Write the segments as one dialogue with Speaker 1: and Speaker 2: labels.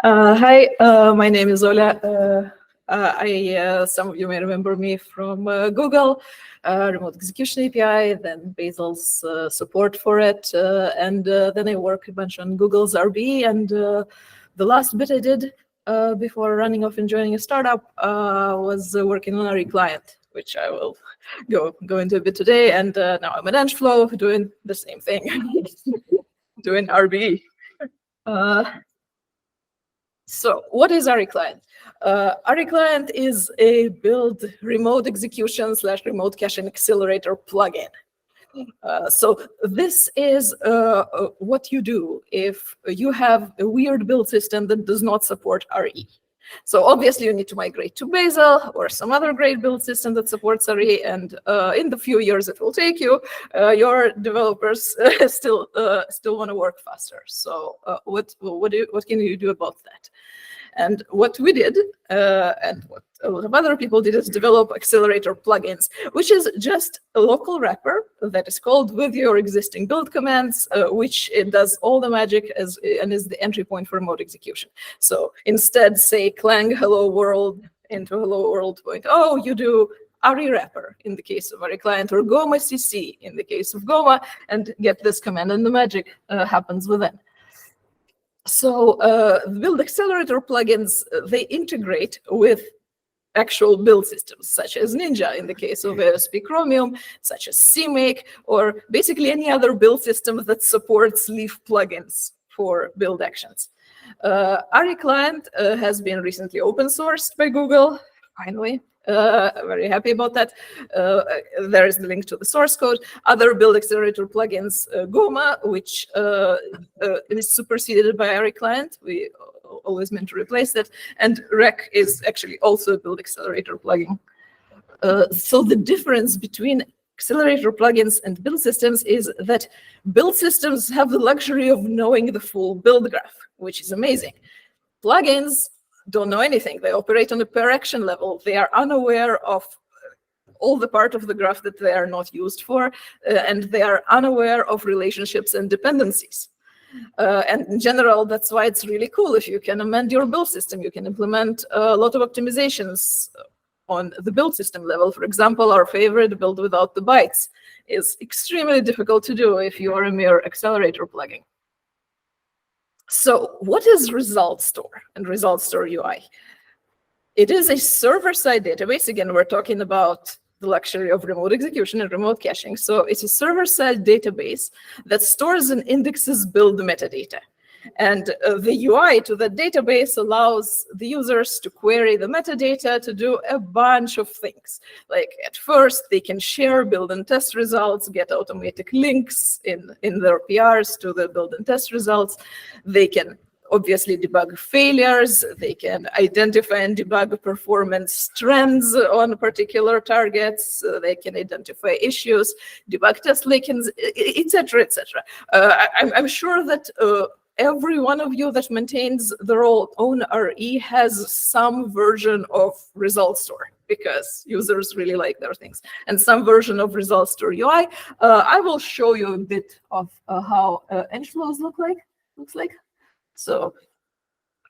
Speaker 1: Hi, my name is Ola. Some of you may remember me from Google, Remote Execution API, then Bazel's support for it, and then I work a bunch on Google's RB. And the last bit I did before running off and joining a startup was working on a Reclient, which I will go into a bit today. And now I'm at EngFlow doing the same thing, doing RB. So what is Reclient? Reclient is a build remote execution / remote caching accelerator plugin. So this is what you do if you have a weird build system that does not support RE. So obviously you need to migrate to Bazel or some other great build system that supports RE, and in the few years it will take you, your developers still want to work faster. So what can you do about that? And what we did, and what a lot of other people did, is develop accelerator plugins, which is just a local wrapper that is called with your existing build commands, which it does all the magic and is the entry point for remote execution. So instead, say clang hello world into hello world.0, you do RE wrapper in the case of Reclient, or Goma CC in the case of Goma, and get this command, and the magic happens within. So the build accelerator plugins, they integrate with actual build systems, such as Ninja in the case of ASP Chromium, such as CMake, or basically any other build system that supports Leaf plugins for build actions. Reclient has been recently open sourced by Google, finally. Very happy about that. There is the link to the source code. Other build accelerator plugins, Goma, which is superseded by Reclient. We always meant to replace that. And Rec is actually also a build accelerator plugin. So the difference between accelerator plugins and build systems is that build systems have the luxury of knowing the full build graph, which is amazing. Plugins don't know anything. They operate on a per action level. They are unaware of all the part of the graph that they are not used for, and they are unaware of relationships and dependencies. And in general, that's why it's really cool if you can amend your build system. You can implement a lot of optimizations on the build system level. For example, our favorite build without the bytes is extremely difficult to do if you are a mere accelerator plugin. So what is Result Store and Result Store UI? It is a server-side database. Again, we're talking about the luxury of remote execution and remote caching. So it's a server-side database that stores and indexes build metadata. And the UI to that database allows the users to query the metadata to do a bunch of things. Like at first, they can share build and test results, get automatic links in their PRs to the build and test results. They can obviously debug failures. They can identify and debug performance trends on particular targets. They can identify issues, debug test leakings, etc., etc. I'm sure that every one of you that maintains their own RE has some version of Result Store, because users really like their things, and some version of Result Store UI. I will show you a bit of how EngFlows looks like. So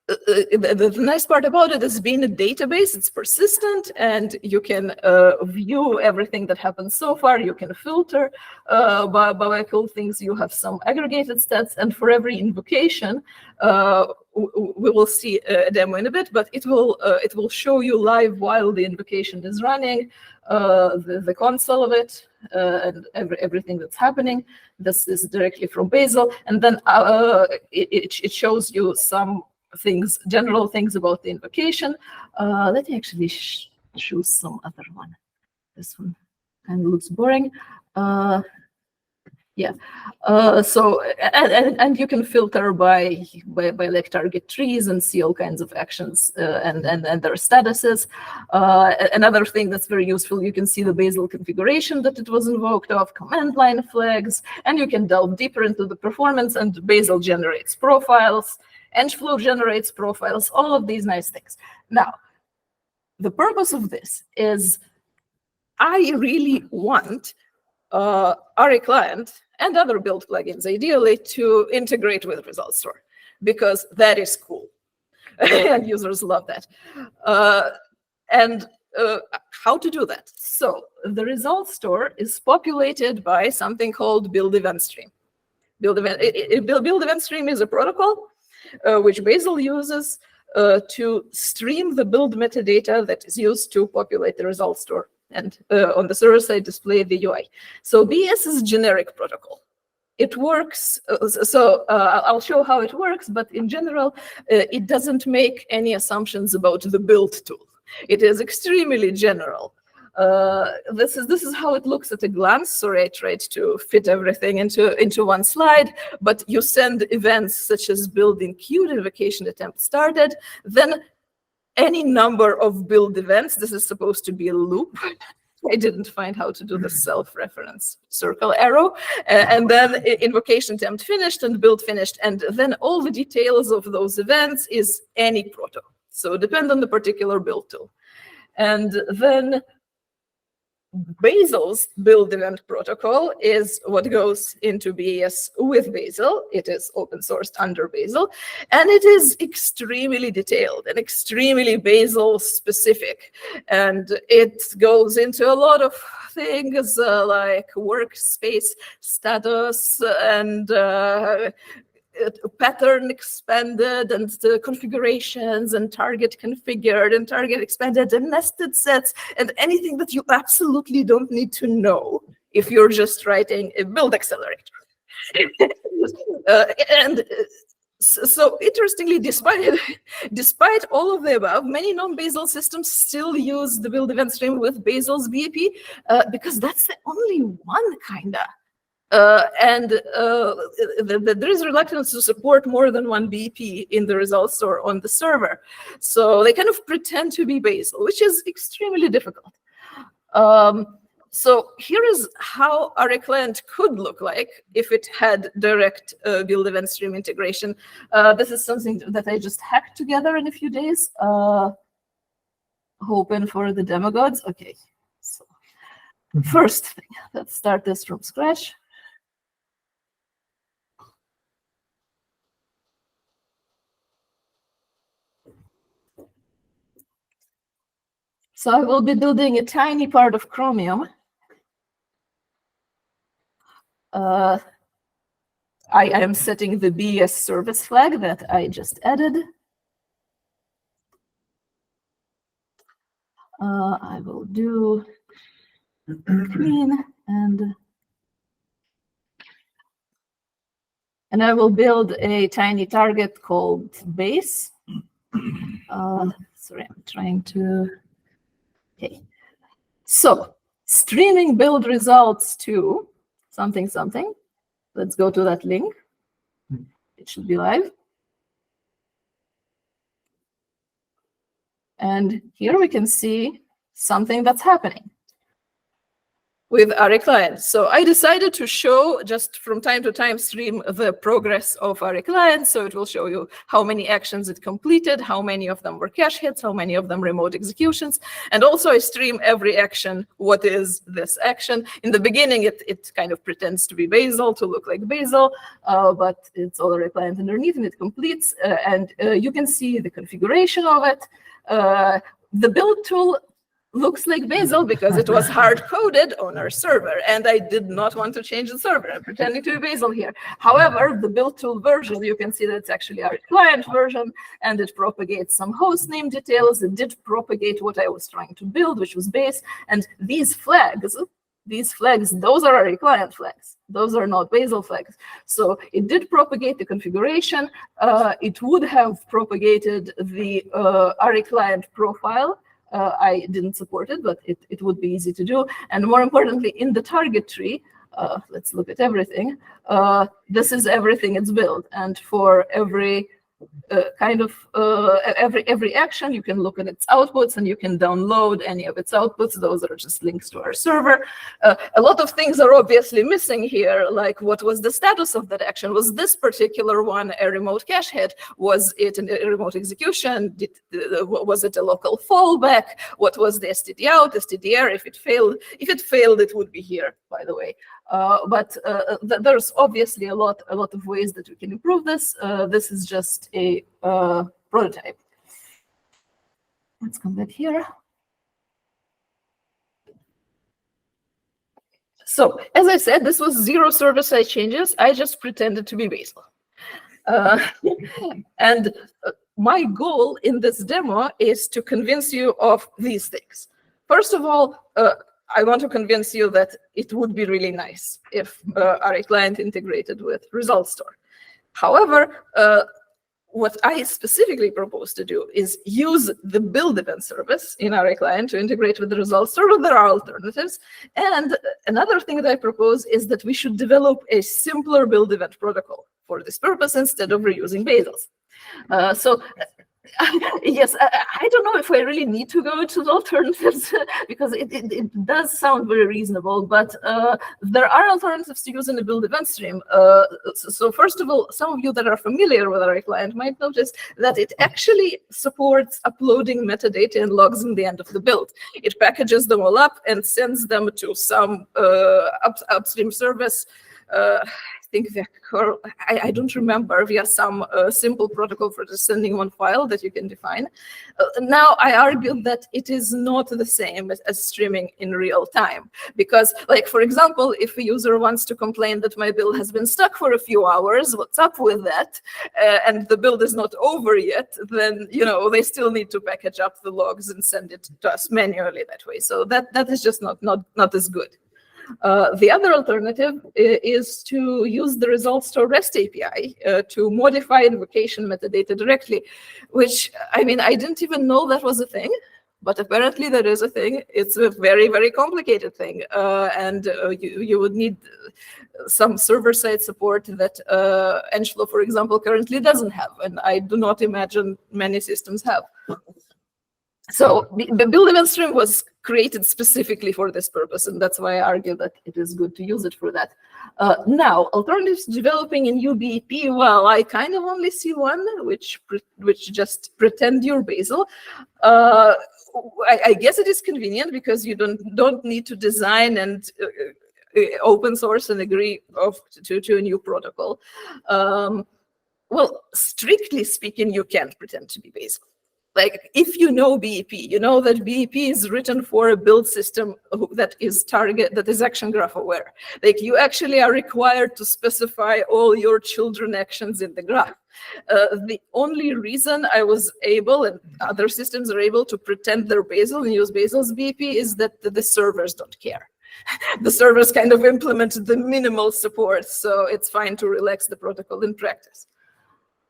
Speaker 1: the nice part about it is being a database, it's persistent, and you can view everything that happens so far. You can filter by cool things. You have some aggregated stats, and for every invocation, we will see a demo in a bit, but it will show you live while the invocation is running, the console of it, and everything that's happening. This is directly from Bazel, and then it shows you some things, general things about the invocation. Let me actually choose some other one. This one kind of looks boring. Yeah. So and you can filter by like target trees and see all kinds of actions and their statuses. Another thing that's very useful, you can see the Bazel configuration that it was invoked of, command line flags, and you can delve deeper into the performance, and Bazel generates profiles, EngFlow generates profiles, all of these nice things. Now, the purpose of this is I really want Reclient and other build plugins, ideally, to integrate with Result Store, because that is cool. and users love that. And how to do that? So the results store is populated by something called Build Event Stream. Build Event Stream is a protocol which Bazel uses to stream the build metadata that is used to populate the results store, and on the server side display the UI. So BS is a generic protocol. It works, I'll show how it works, but in general, it doesn't make any assumptions about the build tool. It is extremely general. This is how it looks at a glance. Sorry, I tried to fit everything into one slide, but you send events such as building queued and vacation attempt started, then any number of build events. This is supposed to be a loop. I didn't find how to do the self-reference circle arrow. And then invocation attempt finished and build finished. And then all the details of those events is any proto. So depend on the particular build tool. And then Bazel's build event protocol is what goes into BES with Bazel. It is open sourced under Bazel, and it is extremely detailed and extremely Bazel specific. And it goes into a lot of things like workspace status and pattern expanded and the configurations and target configured and target expanded and nested sets and anything that you absolutely don't need to know if you're just writing a build accelerator. So interestingly, despite all of the above, many non-Bazel systems still use the build event stream with Bazel's BEP because that's the only one kinda. And there is reluctance to support more than one BEP in the results store on the server. So they kind of pretend to be Bazel, which is extremely difficult. So here is how our Reclient could look like if it had direct build event stream integration. This is something that I just hacked together in a few days. Hoping for the demo gods. Okay, so first thing, let's start this from scratch. So I will be building a tiny part of Chromium. I am setting the BS service flag that I just added. I will do clean and I will build a tiny target called base. Sorry, I'm trying to. Okay, so streaming build results to something. Let's go to that link. It should be live. And here we can see something that's happening with our Reclient. So I decided to show just from time to time stream the progress of our Reclient. So it will show you how many actions it completed, how many of them were cache hits, how many of them remote executions. And also I stream every action. What is this action? In the beginning, it kind of pretends to be Bazel, to look like Bazel, but it's all a Reclient underneath and it completes. And you can see the configuration of it. The build tool looks like Bazel because it was hard-coded on our server, and I did not want to change the server. I'm pretending to be Bazel here. However, the build tool version, you can see that it's actually our client version, and it propagates some host name details. It did propagate what I was trying to build, which was base, and these flags, those are our client flags. Those are not Bazel flags. So it did propagate the configuration. It would have propagated the RE client profile. I didn't support it, but it would be easy to do. And more importantly, in the target tree, let's look at everything. This is everything it's built. And for every every action, you can look at its outputs and you can download any of its outputs. Those are just links to our server. A lot of things are obviously missing here, like what was the status of that action? Was this particular one a remote cache hit? Was it a remote execution? Was it a local fallback? What was the STD out, STDR? If it failed, it would be here, by the way. But there's obviously a lot of ways that we can improve this. This is just a prototype. Let's come back here. So as I said, this was 0 server-side changes. I just pretended to be Bazel. And my goal in this demo is to convince you of these things. First of all, I want to convince you that it would be really nice if our client integrated with Result Store. However, what I specifically propose to do is use the build event service in our client to integrate with the Result Store. There are alternatives. And another thing that I propose is that we should develop a simpler build event protocol for this purpose instead of reusing Bazel's. Yes, I don't know if I really need to go to the alternatives because it does sound very reasonable, but there are alternatives to use in the build event stream. So first of all, some of you that are familiar with our client might notice that it actually supports uploading metadata and logs in the end of the build. It packages them all up and sends them to some upstream service. I think I don't remember, via some simple protocol for just sending one file that you can define. Now, I argue that it is not the same as streaming in real time. Because, like, for example, if a user wants to complain that my build has been stuck for a few hours, what's up with that? And the build is not over yet, then, you know, they still need to package up the logs and send it to us manually that way. So that is just not as good. The other alternative is to use the Result Store REST API to modify invocation metadata directly, which, I mean, I didn't even know that was a thing, but apparently that is a thing. It's a very, very complicated thing, and you would need some server-side support that EngFlow, for example, currently doesn't have, and I do not imagine many systems have. So the build event stream was created specifically for this purpose, and that's why I argue that it is good to use it for that. Now, alternatives developing in UBEP, well, I kind of only see one, which just pretend you're Bazel. I guess it is convenient because you don't need to design and open source and agree to a new protocol. Well, strictly speaking, you can't pretend to be Bazel. Like, if you know BEP, you know that BEP is written for a build system that is action graph aware. Like, you actually are required to specify all your children actions in the graph. The only reason I was able, and other systems are able, to pretend they're Bazel and use Bazel's BEP is that the servers don't care. The servers kind of implemented the minimal support, so it's fine to relax the protocol in practice.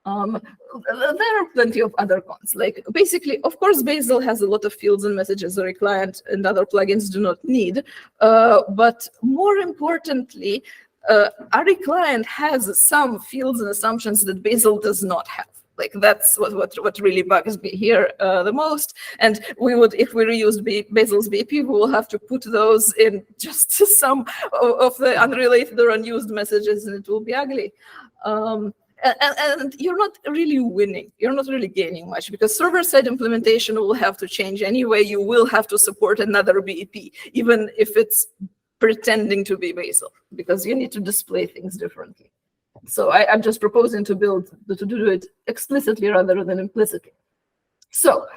Speaker 1: There are plenty of other cons. Like, basically, of course, Bazel has a lot of fields and messages that Reclient and other plugins do not need. But more importantly, Reclient has some fields and assumptions that Bazel does not have. Like, that's what really bugs me here the most. And we would, if we reused Bazel's BEP, we will have to put those in just some of the unrelated or unused messages, and it will be ugly. And you're not really winning. You're not really gaining much because server-side implementation will have to change anyway. You will have to support another BEP, even if it's pretending to be Bazel, because you need to display things differently. So I'm just proposing to do it explicitly rather than implicitly. So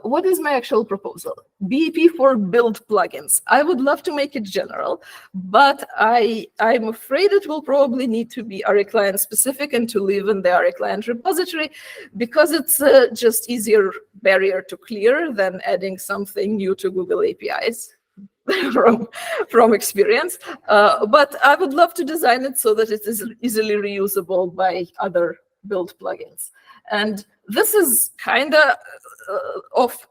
Speaker 1: what is my actual proposal? BEP for build plugins. I would love to make it general, but I'm afraid it will probably need to be Reclient specific and to live in the Reclient repository, because it's just easier barrier to clear than adding something new to Google APIs. from experience, but I would love to design it so that it is easily reusable by other build plugins. And this is kind of off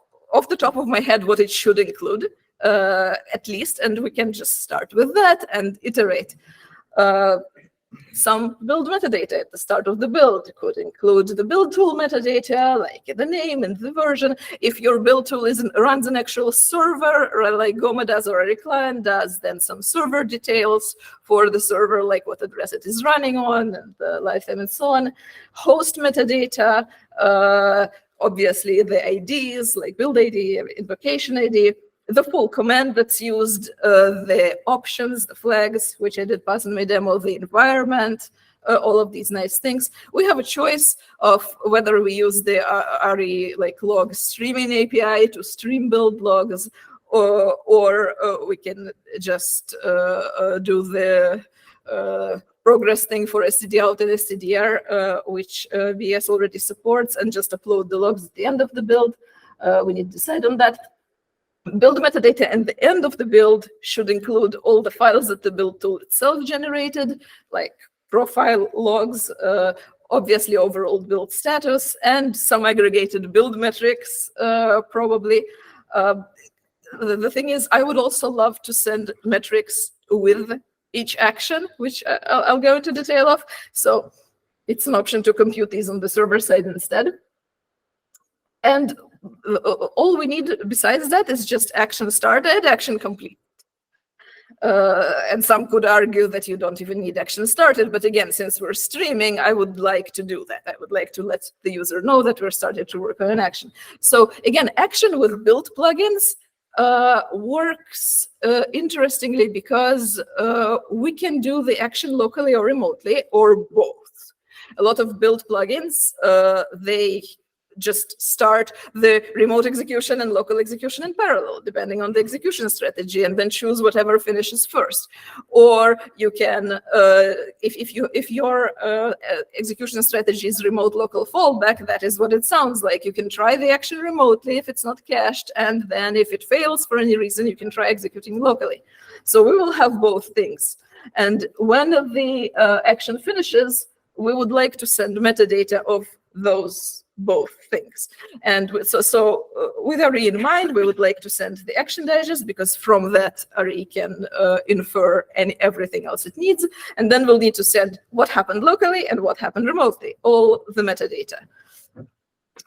Speaker 1: the top of my head what it should include, at least, and we can just start with that and iterate. Some build metadata at the start of the build could include the build tool metadata, like the name and the version. If your build tool runs an actual server, like Goma does or Reclient does, then some server details for the server, like what address it is running on, and the lifetime and so on. Host metadata, obviously the IDs, like build ID, invocation ID, the full command that's used, the options, the flags, which I did pass in my demo, the environment, all of these nice things. We have a choice of whether we use the RE like log streaming API to stream build logs, or we can just do the progress thing for std out and stdr, which VS already supports, and just upload the logs at the end of the build. We need to decide on that. Build metadata at the end of the build should include all the files that the build tool itself generated, like profile logs, obviously overall build status, and some aggregated build metrics, probably. The thing is, I would also love to send metrics with each action, which I'll go into detail of. So it's an option to compute these on the server side instead. And all we need besides that is just action started, action complete. And some could argue that you don't even need action started, but again, since we're streaming, I would like to do that. I would like to let the user know that we're started to work on an action. So again, action with build plugins works interestingly because we can do the action locally or remotely, or both. A lot of build plugins, they just start the remote execution and local execution in parallel, depending on the execution strategy, and then choose whatever finishes first. Or you can, if your execution strategy is remote local fallback, that is what it sounds like. You can try the action remotely if it's not cached, and then if it fails for any reason, you can try executing locally. So we will have both things. And when the action finishes, we would like to send metadata of those both things. And so with RE in mind, we would like to send the action digest, because from that RE can infer everything else it needs. And then we'll need to send what happened locally and what happened remotely, all the metadata.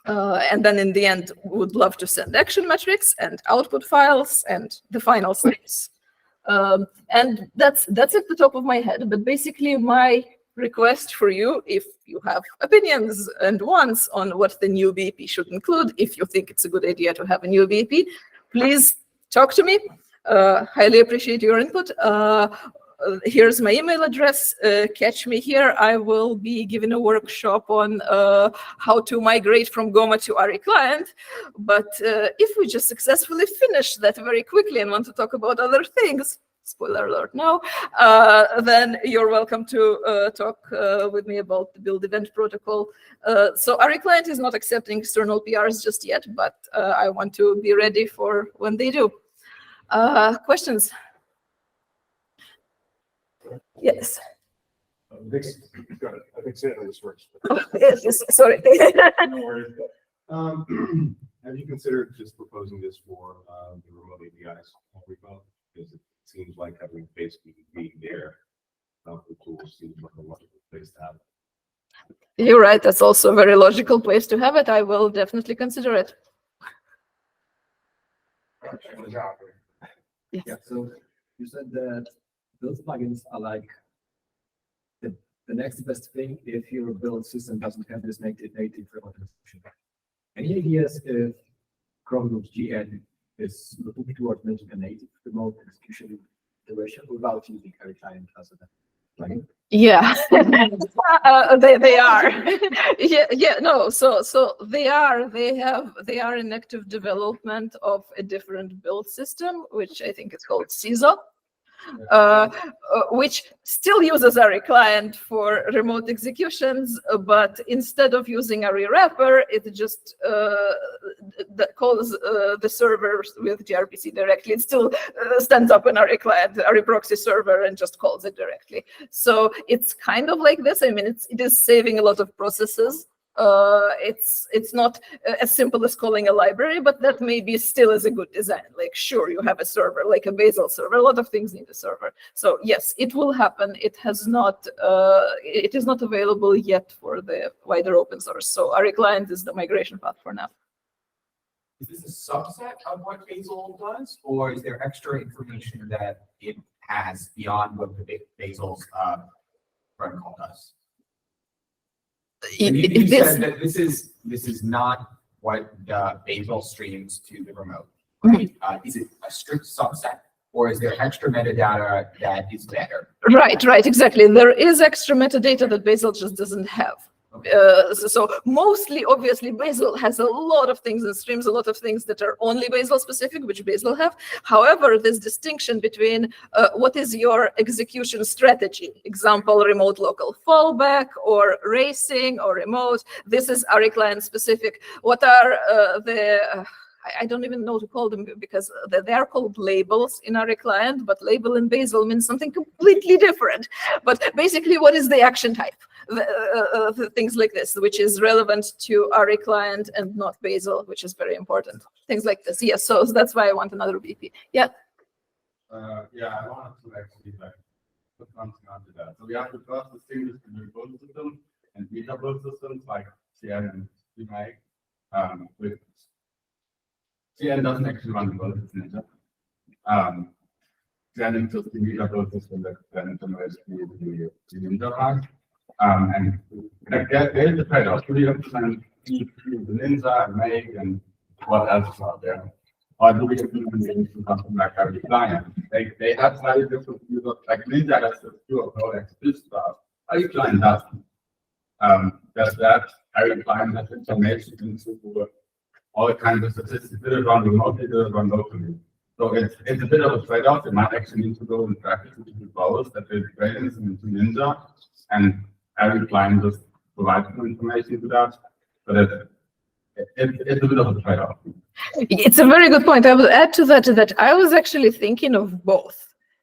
Speaker 1: And then in the end, we would love to send action metrics and output files and the final steps. And that's at the top of my head. But basically, my request for you, if you have opinions and wants on what the new BP should include, if you think it's a good idea to have a new BP, please talk to me. Highly appreciate your input. Here's my email address. Catch me here. I will be giving a workshop on how to migrate from Goma to Reclient. But if we just successfully finish that very quickly and want to talk about other things, spoiler alert, no, then you're welcome to talk with me about the build event protocol. So Reclient is not accepting external PRs just yet, but I want to be ready for when they do. Questions? Yes.
Speaker 2: I think Santa this works.
Speaker 1: Oh, yes, sorry.
Speaker 2: No worries. Have you considered just proposing this for the remote APIs? Because it seems like having basically being there, the tools seems like a logical place to have it.
Speaker 1: You're right. That's also a very logical place to have it. I will definitely consider it. Yes.
Speaker 3: Yeah. So you said that those plugins are like the next best thing if your build system doesn't have this native remote execution. Any ideas if Chrome GN is looking towards making a native remote execution iteration without using Reclient as a plugin?
Speaker 1: Yeah, they are. yeah, no. So they are. They are in active development of a different build system, which I think is called CISO. Which still uses Reclient for remote executions, but instead of using wrapper, it just calls the server with gRPC directly. It still stands up in Reclient, proxy server, and just calls it directly. So it's kind of like this. I mean, it is saving a lot of processes. It's not as simple as calling a library, but that maybe still is a good design. Like, sure, you have a server, like a Bazel server. A lot of things need a server. So yes, it will happen. It has not. It is not available yet for the wider open source. So Reclient is the migration path for now.
Speaker 4: Is this a subset of what Bazel does, or is there extra information that it has beyond what the Bazel's protocol does? You said that this is not what Bazel streams to the remote, right? Is it a strict subset, or is there extra metadata that is better?
Speaker 1: Right, exactly. There is extra metadata that Bazel just doesn't have. So mostly, obviously, Bazel has a lot of things in streams, a lot of things that are only Bazel specific, which Bazel have. However, this distinction between what is your execution strategy, example, remote local fallback or racing or remote, this is Reclient specific. What are I don't even know to call them because they are called labels in Reclient, but label in Bazel means something completely different. But basically, what is the action type? Things like this, which is relevant to Reclient and not Bazel, which is very important. Things like this. Yes, so that's why I want another VP. Yeah.
Speaker 5: Yeah, I wanted to actually put something onto that. So we have to first distinguish between build systems and Meetup systems like CN and CMake. With CN doesn't actually run the build system. CN is just the Meetup system that then generates the Ninja part. And there is a trade-off. 300% the Ninja and Make and what else is out there. Or do we implement something like Reclient? They have slightly different views of, like Ninja has this view of how this stuff. Reclient doesn't. Does that Reclient has information into all kinds of statistics. Did it run remotely, did it run locally? So it's a bit of a trade-off. It might actually need to go in practice into both that they train into Ninja and Reclient just provides some information to that. But it's a bit of a trade-off.
Speaker 1: It's a very good point. I would add to that I was actually thinking of both.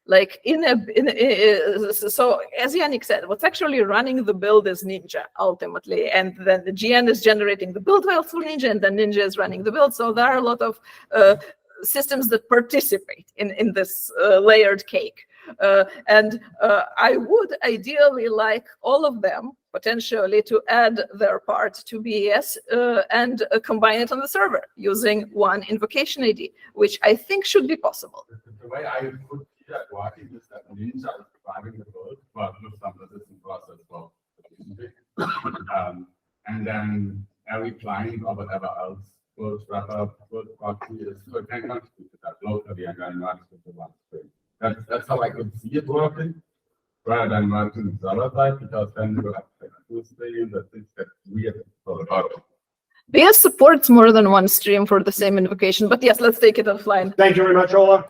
Speaker 1: Like so as Yannick said, what's actually running the build is Ninja ultimately, and then the GN is generating the build files for Ninja, and then Ninja is running the build. So there are a lot of systems that participate in this layered cake. I would ideally like all of them potentially to add their part to BES and combine it on the server using one invocation ID, which I think should be possible.
Speaker 5: The way I would see that working is that Ninja is driving the build, but with some resistant process for and then every client or whatever else will wrap up, will proxy is so it can contribute to that locally and then merge with the one stream. That's how I could see it working, rather than merging the server side, because then you have two streams that things get weird for the product.
Speaker 1: BS supports more than one stream for the same invocation, but yes, let's take it offline.
Speaker 6: Thank you very much, Ola.